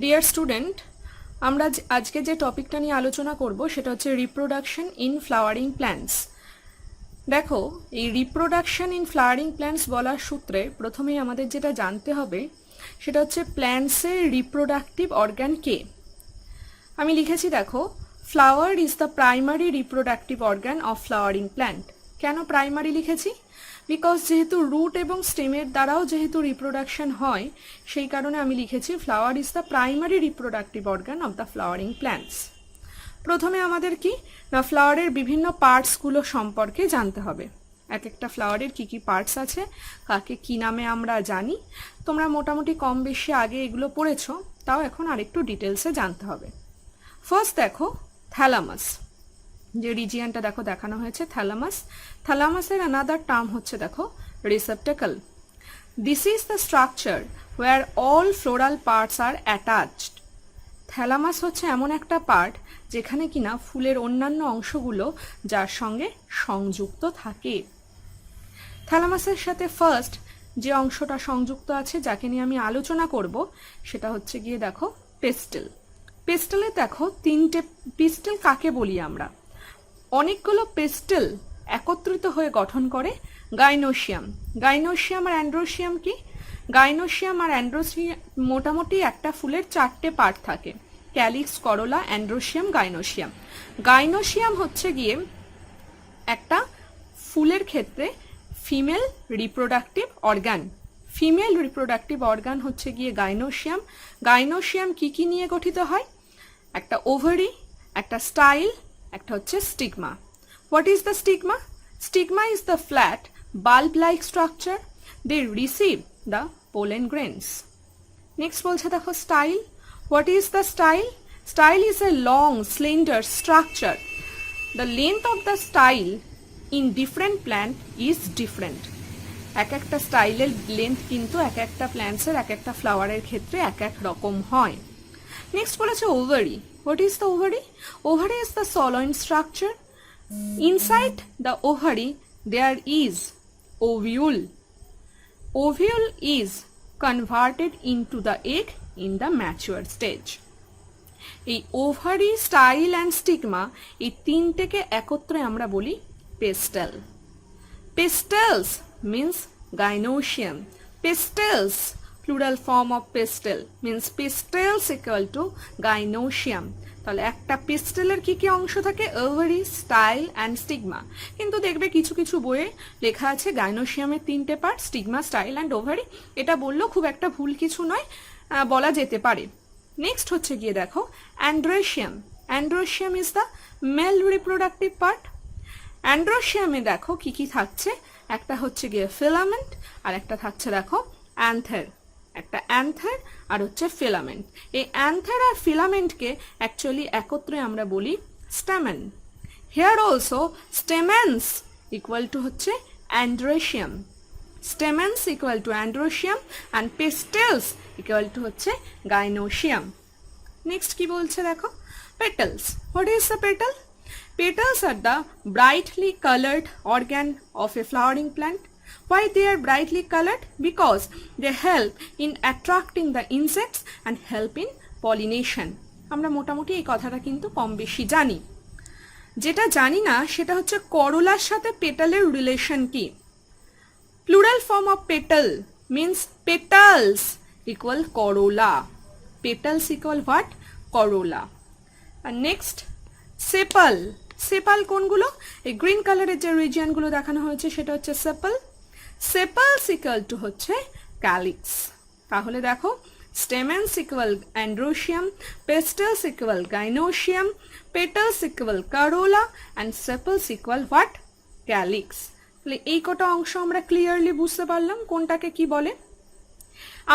Dear student, আমরা আজকে যে টপিকটা নিয়ে আলোচনা করব সেটা হচ্ছে রিপ্রোডাকশন ইন ফ্লাওয়ারিং প্ল্যান্টস। দেখো, এই রিপ্রোডাকশন ইন ফ্লাওয়ারিং প্ল্যান্টস বলার সূত্রে প্রথমেই আমাদের যেটা জানতে হবে সেটা হচ্ছে প্ল্যান্টসের রিপ্রোডাক্টিভ অর্গান কে। আমি লিখেছি, দেখো, flower is the primary reproductive organ of flowering plant. কেন প্রাইমারি লিখেছি? বিকজ যেহেতু রুট এবং স্টেমের দ্বারাও যেহেতু রিপ্রোডাকশন হয়, সেই কারণে আমি লিখেছি flower is the primary reproductive organ of the flowering plants. প্রথমে আমাদের কি না, ফ্লাওয়ারের বিভিন্ন পার্টসগুলো সম্পর্কে জানতে হবে। এক একটা ফ্লাওয়ারের কি কি পার্টস আছে, কাকে কি নামে আমরা জানি। তোমরা মোটামুটি কম বেশি আগে এগুলো পড়েছো, তাও এখন আরেকটু ডিটেলসে জানতে হবে। ফার্স্ট দেখো, থ্যালামাস। যে রিজিয়নটা দেখো দেখানো হয়েছে থ্যালামাস, থ্যালামাসের অ্যানাদার টার্ম হচ্ছে দেখো receptacle. This is the structure where all floral parts are attached. Thalamus হচ্ছে এমন একটা পার্ট যেখানে কিনা ফুলের অন্যান্য অংশগুলো যার সঙ্গে সংযুক্ত থাকে। থ্যালামাসের সাথে ফার্স্ট যে অংশটা সংযুক্ত আছে, যাকে নিয়ে আমি আলোচনা করব, সেটা হচ্ছে গিয়ে দেখো পেস্টেল। পেস্টেলে দেখো তিনটে পিস্টেল কাকে বলি আমরা? অনেকগুলো পেস্টেল একত্রিত হয়ে গঠন করে গাইনোসিয়াম। গাইনোসিয়াম আর অ্যান্ড্রোসিয়াম কি? গাইনোসিয়াম আর অ্যান্ড্রোসিয়াম মোটামুটি একটা ফুলের চারটে পার্ট থাকে: ক্যালিক্স, করোলা, অ্যান্ড্রোসিয়াম, গাইনোসিয়াম। গাইনোসিয়াম হচ্ছে গিয়ে একটা ফুলের ক্ষেত্রে female reproductive organ. Female reproductive organ হচ্ছে গিয়ে গাইনোসিয়াম। গাইনোসিয়াম কি কি নিয়ে গঠিত হয়? একটা ওভারি, একটা স্টাইল, একটা হচ্ছে stigma. What is the stigma? Stigma is the flat bulb like structure they receive the pollen grains. Next বলছে দেখো style. What is the style? Style is a long slender structure. The length of the style in different plant is different. এক একটা স্টাইলের length কিন্তু এক একটা প্ল্যান্টসের এক একটা ফ্লাওয়ারের ক্ষেত্রে এক এক রকম হয়। নেক্সট বলেছে ovary. What is the ovary? Ovary is the soloid structure. Inside the ovary there is ovule. Ovule is converted into the egg in the mature stage. এই ওভারি, স্টাইল অ্যান্ড স্টিগমা, এই তিনটেকে একত্রে আমরা বলি pastel. পেস্টেলস means gynoecium. Pestils, plural form of pestle, means pestils equal to gynoecium. তাহলে একটা পেস্টেলের কি কি অংশ থাকে? Ovary, style and stigma. কিন্তু দেখবে কিছু কিছু বইয়ে লেখা আছে গাইনোসিয়ামের তিনটে part, stigma, style and ovary. এটা বললেও খুব একটা ভুল কিছু নয়, বলা যেতে পারে। নেক্সট হচ্ছে গিয়ে দেখো androecium. Androecium is the male reproductive part. অ্যান্ড্রোসিয়ামে দেখো কি কি থাকছে? একটা হচ্ছে গিয়ে ফিলামেন্ট, আর একটা থাকছে দেখো অ্যান্থার। একটা অ্যান্থার আর হচ্ছে ফিলামেন্ট। এই অ্যান্থার আর ফিলামেন্টকে অ্যাকচুয়ালি একত্রে আমরা বলি স্টেমেন। হেয়ার অলসো স্টেমেন্স ইকুয়াল টু হচ্ছে androecium. স্টেমেন্স equal to androecium and পেস্টেলস equal to হচ্ছে গাইনোসিয়াম। নেক্সট কি বলছে দেখো petals. What is the petal? Petals are the brightly colored organ of a flowering plant. Why they are brightly colored? Because they help in attracting the insects and help in pollination. আমরা মোটামুটি এই কথাটা কিন্তু কম বেশি জানি। যেটা জানি না সেটা হচ্ছে করোলার সাথে পেটালের রিলেশন কি। Plural form of petal means petals equal corolla. Petals equal what? Corolla. And next সেপাল। সেপাল কোনগুলো? এই গ্রিন কালারের যে রিজিয়নগুলো দেখানো হয়েছে সেটা হচ্ছে সেপাল। সেপালস ইকুয়াল টু হচ্ছে ক্যালিক্স। তাহলে দেখো stamens equal androecium, pistils equal gynoecium, petals equal corolla and sepals equal what? Calyx. তাহলে এই কটা অংশ আমরা ক্লিয়ারলি বুঝতে পারলাম কোনটাকে কি বলে।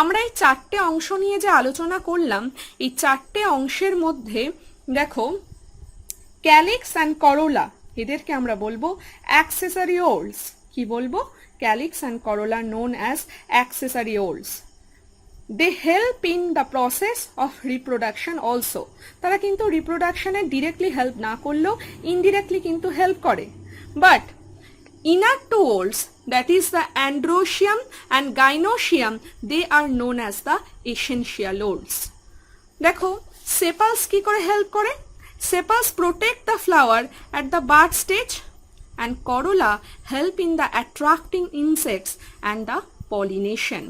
আমরা এই চারটে অংশ নিয়ে যে আলোচনা করলাম, এই চারটে অংশের মধ্যে দেখো ক্যালিক্স অ্যান্ড করোলা, এদেরকে আমরা বলবো অ্যাক্সেসরিওলস। কি বলবো? Calyx and corolla known as accessory whorls. They help in the process of reproduction also. তারা কিন্তু রিপ্রোডাকশনে ডিরেক্টলি হেল্প না করলেও ইনডিরেক্টলি কিন্তু হেল্প করে। But inner tools, that is the androecium and gynoecium, they are known as the essentialoles. দেখো সেপালস কি করে help করে, sepals protect the flower at the bud stage and corolla help in the attracting insects and the pollination.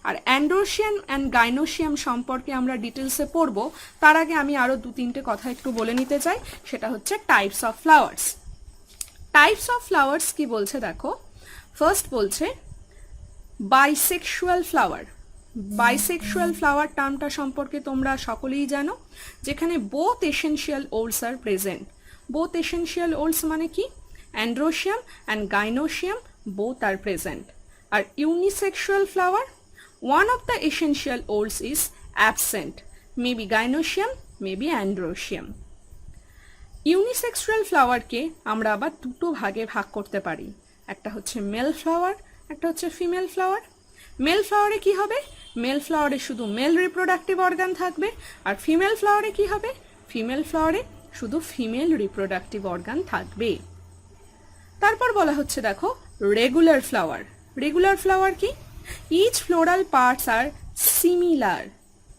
আর androecium and gynoecium সম্পর্কে আমরা ডিটেলসে পড়ব, তার আগে আমি আরও 2-3টে কথা একটু বলে নিতে চাই। সেটা হচ্ছে types of flowers. Types of flowers কি বলছে দেখো, ফার্স্ট বলছে বাইসেক্সুয়াল ফ্লাওয়ার। বাইসেক্সুয়াল ফ্লাওয়ার টার্মটা সম্পর্কে তোমরা সকলেই জানো, যেখানে both essential whorls are present. Both essential whorls মানে কি, androecium and gynoecium both are present. আর unisexual flower, one of the essential oils is absent, maybe gynoecium, maybe androecium. Unisexual ফ্লাওয়ারকে আমরা আবার দুটো ভাগে ভাগ করতে পারি, একটা হচ্ছে মেল ফ্লাওয়ার, একটা হচ্ছে ফিমেল ফ্লাওয়ার। মেল ফ্লাওয়ারে কি হবে, মেল ফ্লাওয়ারে শুধু মেল রিপ্রোডাক্টিভ অর্গান থাকবে, আর ফিমেল ফ্লাওয়ারে কি হবে, ফিমেল ফ্লাওয়ারে শুধু ফিমেল রিপ্রোডাক্টিভ অর্গান থাকবে। তারপর বলা হচ্ছে দেখো রেগুলার ফ্লাওয়ার। রেগুলার ফ্লাওয়ার কি, each floral parts are similar,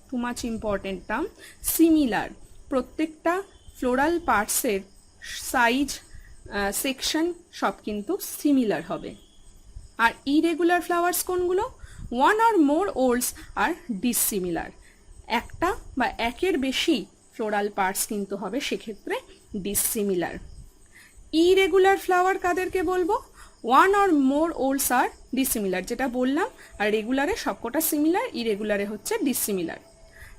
too much important term, similar, প্রত্যেকটা ফ্লোরাল পার্টসের সাইজ সেকশন সব কিন্তু সিমিলার হবে। আর ইরেগুলার ফ্লাওয়ার্স কোনগুলো, one R more whorls are dissimilar, একটা বা একের বেশি ফ্লোরাল পার্টস কিন্তু হবে সেক্ষেত্রে ডিসিমিলার। ইরেগুলার ফ্লাওয়ার কাদেরকে বলবো, one or more whorls are dissimilar, যেটা বললাম, আর রেগুলারে সবকটা সিমিলার, ইরেগুলারে হচ্ছে ডিসিমিলার।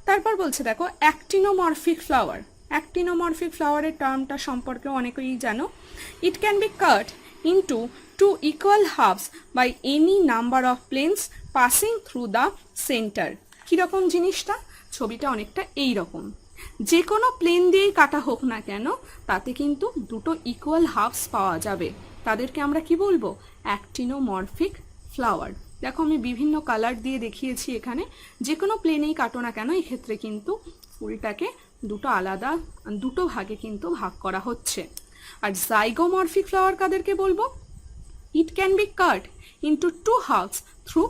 তারপর বলছে দেখো অ্যাক্টিনোমরফিক ফ্লাওয়ার। অ্যাক্টিনোমরফিক ফ্লাওয়ারের টার্মটা সম্পর্কে অনেকেই জানো। It can be cut into 2 equal halves by any number of planes passing through the centre. কীরকম জিনিসটা, ছবিটা অনেকটা এই রকম, যে কোনো প্লেন দিয়েই কাটা হোক না কেন তাতে কিন্তু দুটো ইকুয়াল হাফস পাওয়া যাবে, তাদেরকে আমরা কি বলবো, অ্যাক্টিনোমরফিক ফ্লাওয়ার। দেখো আমি বিভিন্ন কালার দিয়ে দেখিয়েছি এখানে, যে কোনো প্লেনেই কাটো না কেন এক্ষেত্রে কিন্তু ফুলটাকে দুটো ভাগে কিন্তু ভাগ করা হচ্ছে। আর জাইগোমরফিক ফ্লাওয়ার কাদেরকে বলবো, ইট can be cut into 2 halves through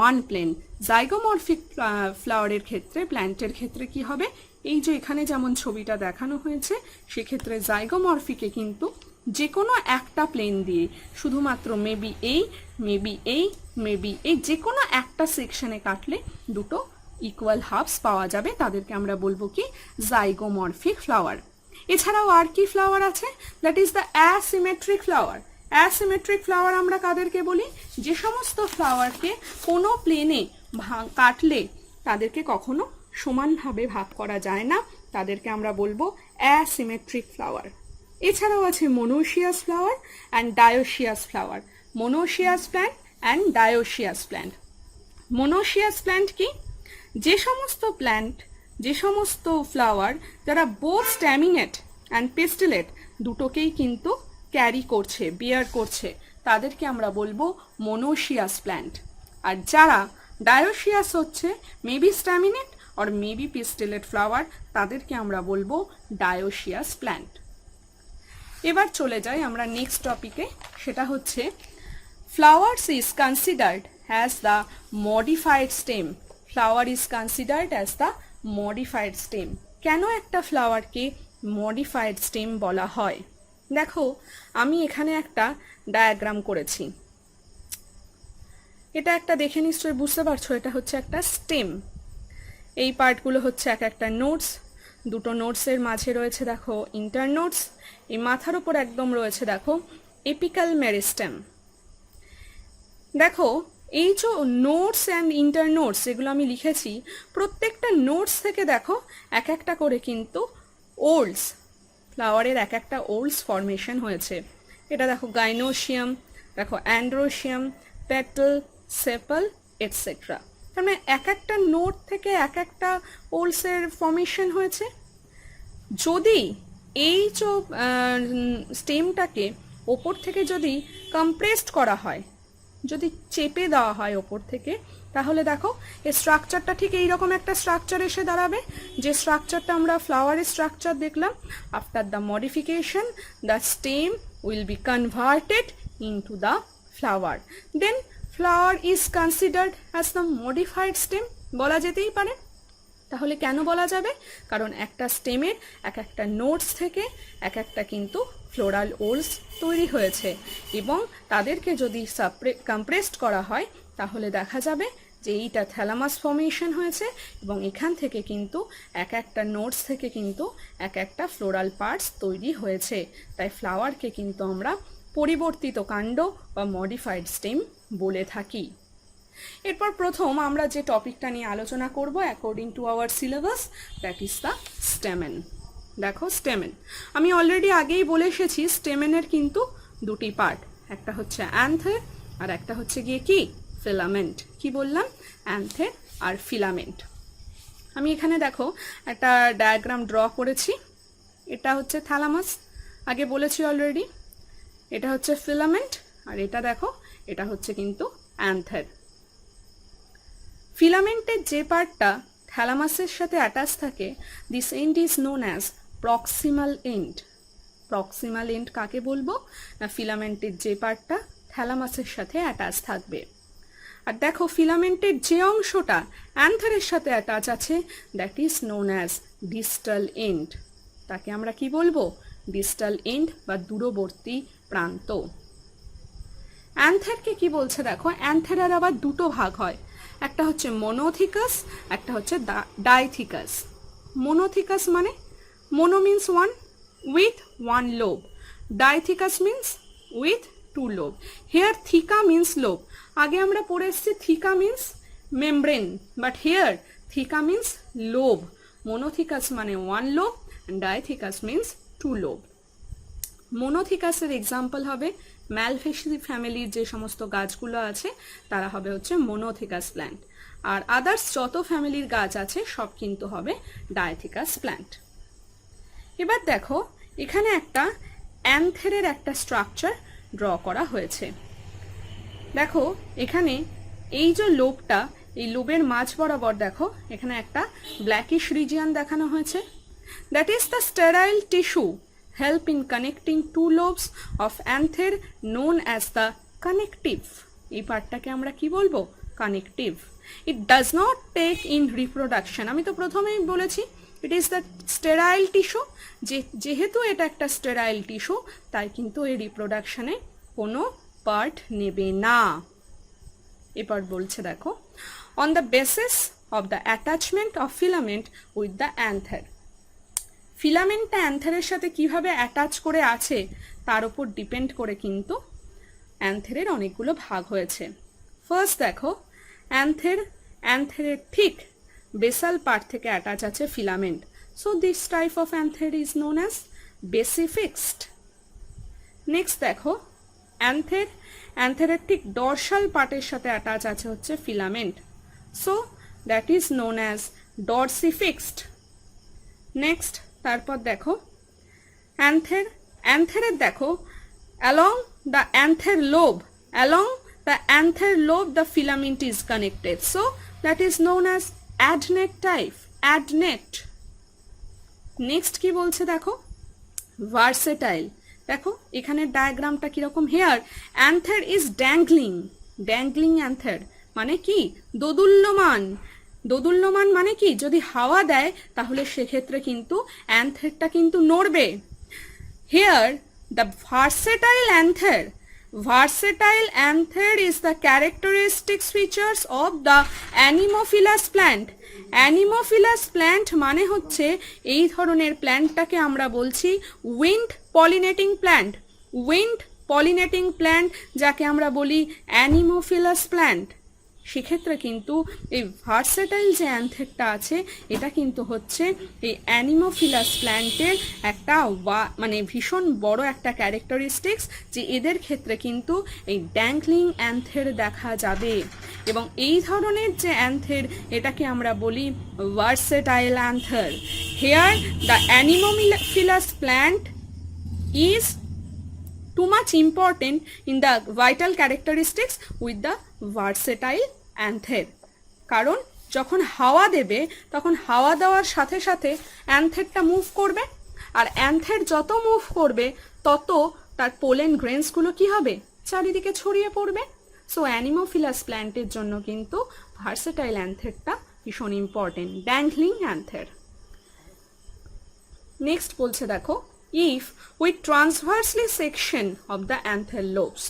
1 plane। জাইগোমরফিক ফ্লাওয়ারের ক্ষেত্রে, প্ল্যান্টের ক্ষেত্রে কি হবে, এই যে এখানে যেমন ছবিটা দেখানো হয়েছে, সেক্ষেত্রে জাইগোমরফিকে কিন্তু যে কোনো একটা প্লেন দিয়ে শুধুমাত্র মেবি এই যে কোনো একটা সেকশনে কাটলে দুটো ইকুয়াল হাফস পাওয়া যাবে, তাদেরকে আমরা বলবো কি, জাইগোমরফিক ফ্লাওয়ার। এছাড়াও আর কি ফ্লাওয়ার আছে, that is the asymmetric flower. Asymmetric flower আমরা কাদেরকে বলি, যে সমস্ত ফ্লাওয়ারকে কোনো প্লেনে কাটলে তাদেরকে কখনো সমানভাবে ভাগ করা যায় না, তাদেরকে আমরা বলবো অ্যাসিমেট্রিক ফ্লাওয়ার। এছাড়াও আছে monoecious flower and dioecious flower. Monoecious plant and dioecious plant. Monoecious plant কি, যে সমস্ত ফ্লাওয়ার যারা বোথ স্ট্যামিনেট অ্যান্ড পেস্টিলেট দুটোকেই কিন্তু ক্যারি করছে, বিয়ার করছে, তাদেরকে আমরা বলবো মোনোসিয়াস প্ল্যান্ট। আর যারা ডায়োসিয়াস হচ্ছে মেবি স্ট্যামিনেট আর মেবি পেস্টিলেট ফ্লাওয়ার, তাদেরকে আমরা বলবো ডায়োসিয়াস প্ল্যান্ট। এবার চলে যাই আমরা নেক্সট টপিকে, সেটা হচ্ছে flowers is considered as the modified stem. Flower is considered as the modified stem. কেন একটা ফ্লাওয়ারকে মডিফাইড স্টেম বলা হয়, দেখো আমি এখানে একটা ডায়াগ্রাম করেছি, এটা একটা দেখে নিশ্চয়ই বুঝতে পারছো, এটা হচ্ছে একটা স্টেম। এই পার্টগুলো হচ্ছে এক একটা নোটস, দুটো নোটসের মাঝে রয়েছে দেখো ইন্টারনোটস, এই মাথার উপর একদম রয়েছে দেখো এপিক্যাল মেরিস্টেম। দেখো এই যে নোটস অ্যান্ড ইন্টারনোটস যেগুলো আমি লিখেছি, প্রত্যেকটা নোটস থেকে দেখো এক একটা করে কিন্তু ওল্ডস, ফ্লাওয়ারের এক একটা ওল্ডস ফরমেশন হয়েছে। এটা দেখো গাইনোশিয়াম, দেখো অ্যান্ড্রোশিয়াম, পেটাল, সেপাল এটসেট্রা। তার মানে এক একটা নোট থেকে এক একটা ওল্ডসের ফর্মেশন হয়েছে। যদি এই যে স্টেমটাকে ওপর থেকে যদি কম্প্রেসড করা হয়, যদি চেপে দেওয়া হয় ওপর থেকে, তাহলে দেখো এই স্ট্রাকচারটা ঠিক এইরকম একটা স্ট্রাকচার এসে দাঁড়াবে, যে স্ট্রাকচারটা আমরা ফ্লাওয়ারের স্ট্রাকচার দেখলাম। After the modification the stem will be converted into the flower, then flower is considered as the modified stem বলা যেতেই পারে। তাহলে কেন বলা যাবে? কারণ একটা স্টেমের এক একটা নোডস থেকে এক একটা কিন্তু ফ্লোরাল ওলস তৈরি হয়েছে, এবং তাদেরকে যদি কম্প্রেসড করা হয় তাহলে দেখা যাবে যে এইটা থ্যালামাস ফর্মেশন হয়েছে, এবং এখান থেকে কিন্তু এক একটা নোডস থেকে কিন্তু এক একটা ফ্লোরাল পার্টস তৈরি হয়েছে। তাই ফ্লাওয়ারকে কিন্তু আমরা পরিবর্তিত কাণ্ড বা মডিফাইড স্টেম বলে থাকি। এরপর প্রথম আমরা যে টপিকটা নিয়ে আলোচনা করব according to our syllabus, that is the stamen. দেখো স্টেমেন, আমি অলরেডি আগেই বলে এসেছি স্টেমেনের কিন্তু দুটি পার্ট, একটা হচ্ছে অ্যান্থের আর একটা হচ্ছে গিয়ে কি ফিলামেন্ট। কি বললাম? অ্যান্থের আর ফিলামেন্ট। আমি এখানে দেখো একটা ডায়াগ্রাম ড্র করেছি। এটা হচ্ছে থ্যালামাস, আগে বলেছি অলরেডি। এটা হচ্ছে ফিলামেন্ট, আর এটা দেখো এটা হচ্ছে কিন্তু অ্যান্থের। ফিলামেন্টের যে পার্টটা থ্যালামাসের সাথে অ্যাটাচ থাকে, this end is known as proximal end. Proximal end কাকে বলবো? না ফিলামেন্টের যে পার্টটা থ্যালামাসের সাথে অ্যাটাচ থাকবে। আর দেখো ফিলামেন্টের যে অংশটা অ্যান্থারের সাথে অ্যাটাচ আছে, that is known as distal end. তাকে আমরা কি বলবো? ডিস্টাল এন্ড বা দূরবর্তী প্রান্ত। অ্যান্থেরকে কি বলছে দেখো, অ্যান্থেরের আবার দুটো ভাগ হয়, একটা হচ্ছে মোনোথিকাস, একটা হচ্ছে ডাইথিকাস। মোনোথিকাস মানে mono means one, with one lobe. Dithecous means with two lobe. Here theca means lobe. আগে আমরা পড়ে এসেছি theca means membrane, but here theca means lobe. Monothecous মানে one lobe, dithecous means two lobe. মোনোথিকাসের example হবে Malvaceae ফ্যামিলির যে সমস্ত গাছগুলো আছে তারা হবে হচ্ছে মোনোথিকাস প্ল্যান্ট, আর আদার্স যত ফ্যামিলির গাছ আছে সব কিন্তু হবে ডাইথিকাস প্ল্যান্ট। এবার দেখো এখানে একটা অ্যান্থেরের একটা স্ট্রাকচার ড্র করা হয়েছে। দেখো এখানে এই যে লোবটা, এই লোবের মাঝ বরাবর দেখো এখানে একটা ব্ল্যাকিশ রিজিয়ন দেখানো হয়েছে, that is the sterile tissue help in connecting two lobes of anther known as the connective. এই পার্টটাকে আমরা কি বলবো? Connective. It does not take in reproduction. আমি তো প্রথমেই বলেছি it is the sterile tissue. যেহেতু এটা একটা স্টেরাইল টিস্যু, তাই কিন্তু এই রিপ্রোডাকশনে কোনো পার্ট নেবে না। এবার বলছে দেখো, on the basis of the attachment of filament with the anther. ফিলামেন্টটা অ্যান্থারের সাথে কিভাবে অ্যাটাচ করে আছে তার উপর ডিপেন্ড করে কিন্তু অ্যান্থারের অনেকগুলো ভাগ হয়েছে। ফার্স্ট দেখো অ্যান্থারের ঠিক বেসাল পার্ট থেকে অ্যাটাচ আছে filament, so this type of anther is known as basifixed. Next দেখো অ্যান্থারের ঠিক ডরসাল পার্টের সাথে অ্যাটাচ আছে হচ্ছে filament, so that is known as dorsifixed. Next তারপর দেখো অ্যান্থেরের দেখো along the anther lobe the filament is connected, so that is known as adnate type, adnate. Next কি বলছে দেখো, ভার্সেটাইল। দেখো এখানে ডায়াগ্রামটা কিরকম, here anther is dangling anther মানে কি? দোদুল্যমান। দোদুল্যমান মানে কি? যদি হাওয়া দেয় তাহলে সেক্ষেত্রে কিন্তু অ্যান্থারটা কিন্তু নড়বে। Here the versatile anther is the characteristics features of the anemophilous plant. Anemophilous plant মানে হচ্ছে এই ধরনের প্ল্যান্টটাকে আমরা বলছি উইন্ড পলিনেটিং প্ল্যান্ট, যাকে আমরা বলি অ্যানিমোফিলাস প্ল্যান্ট। সেক্ষেত্রে কিন্তু এই ভার্সেটাইল যে অ্যান্থারটা আছে এটা কিন্তু হচ্ছে এই অ্যানিমোফিলাস প্ল্যান্টের একটা মানে ভীষণ বড় একটা ক্যারেক্টারিস্টিক্স, যে এদের ক্ষেত্রে কিন্তু এই ড্যাংলিং অ্যান্থার দেখা যাবে। এবং এই ধরনের যে অ্যান্থার এটাকে আমরা বলি versatile anther. Here the anemophilous plant is too much important in the vital characteristics with the versatile anther, কারণ যখন হাওয়া দেবে তখন হাওয়া দেওয়ার সাথে সাথে অ্যান্থারটা মুভ করবে, আর অ্যান্থার যত মুভ করবে তত তার পোলেন গ্রেনসগুলো কি হবে? চারিদিকে ছড়িয়ে পড়বে। সো অ্যানিমোফিলাস প্ল্যান্টের জন্য কিন্তু ভার্সেটাইল অ্যান্থারটা ভীষণ ইম্পর্টেন্ট, ড্যাংলিং অ্যান্থের। নেক্সট বলছে দেখো, if we transversely section of the anther lobes,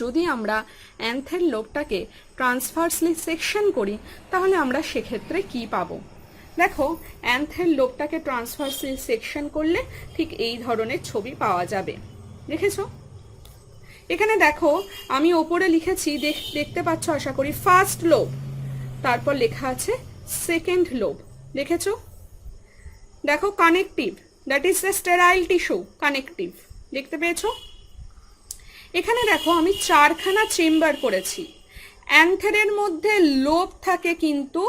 যদি আমরা অ্যান্থের লোবটাকে ট্রান্সভার্সলি সেকশন করি তাহলে আমরা সেক্ষেত্রে কি পাবো। দেখো, অ্যান্থের লোবটাকে ট্রান্সভার্সলি সেকশন করলে ঠিক এই ধরনের ছবি পাওয়া যাবে। দেখেছো? এখানে দেখো আমি ওপরে লিখেছি, দেখতে পাচ্ছ আশা করি, ফার্স্ট লোব, তারপর লেখা আছে সেকেন্ড লোব। দেখেছো? দেখো connective, that is the sterile tissue, connective, দেখতে পেয়েছো? এখানে দেখো আমি 4খানা চেম্বার করেছি। অ্যান্থেরের মধ্যে লোব থাকে কিন্তু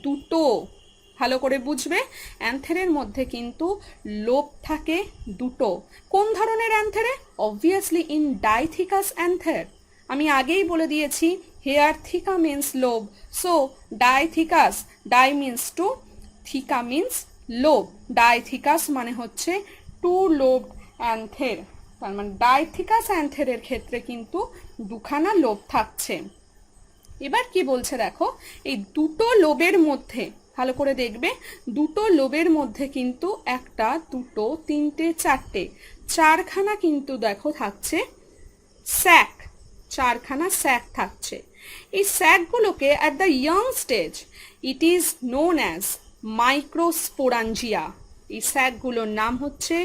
2টো, ভালো করে বুঝবে, অ্যান্থেরের মধ্যে কিন্তু লোব থাকে 2টো। কোন ধরনের অ্যান্থেরে? Obviously in ডাইথিকাস অ্যান্থের। আমি আগেই বলে দিয়েছি, hair theca means lobe, so ডাইথিকাস, die means 2, থিকা means lobe, ডাইথিকাস মানে হচ্ছে 2 লোব অ্যান্থের। তার মানে ডাইথিকাস অ্যান্থেরের ক্ষেত্রে কিন্তু 2খানা লোব থাকছে। এবার কি বলছে দেখো, এই 2টো লোবের মধ্যে ভালো করে দেখবে, 2টো লোবের মধ্যে কিন্তু 1টা 2টো 3টে 4টে 4খানা কিন্তু দেখো থাকছে স্যাক, 4খানা স্যাক থাকছে। এই স্যাকগুলোকে at the young stage it is known as microsporangia. এই স্যাকগুলোর নাম হচ্ছে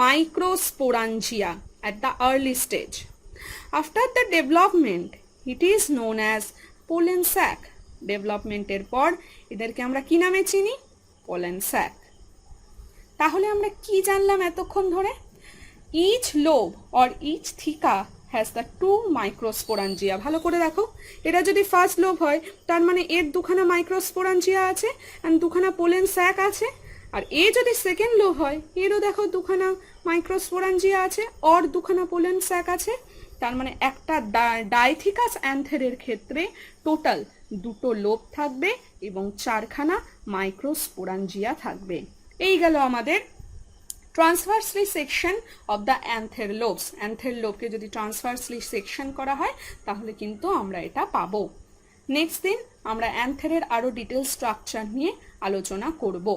মাইক্রোস্পোরাঞ্জিয়া at the early stage. After the development, it is known as pollen sac. ডেভেলপমেন্টের পর এদেরকে আমরা কি নামে চিনি? pollen sac. তাহলে আমরা কি জানলাম এতক্ষণ ধরে? Each lobe or each theca has the 2 microsporangia. ভালো করে দেখো, এটা যদি ফার্স্ট লোব হয় তার মানে এর 2খানা মাইক্রোস্পোরাঞ্জিয়া আছে আর 2খানা পোলেন স্যাক আছে। আর এ যদি সেকেন্ড লোব হয়, এরও দেখো 2খানা মাইক্রোস্পোরাঞ্জিয়া আছে আর 2খানা পোলেন স্যাক আছে। তার মানে একটা ডাইথিকাস অ্যান্থেরের ক্ষেত্রে টোটাল 2টো লোব থাকবে এবং 4খানা মাইক্রোস্পোরাঞ্জিয়া থাকবে। এই গেল আমাদের ট্রান্সভার্সলি section of the anther lobes. অ্যান্থের লোবকে যদি ট্রান্সভার্সলি সেকশন করা হয় তাহলে কিন্তু আমরা এটা পাবো। নেক্সট দিন আমরা অ্যান্থেরের আরো ডিটেল স্ট্রাকচার নিয়ে আলোচনা করব।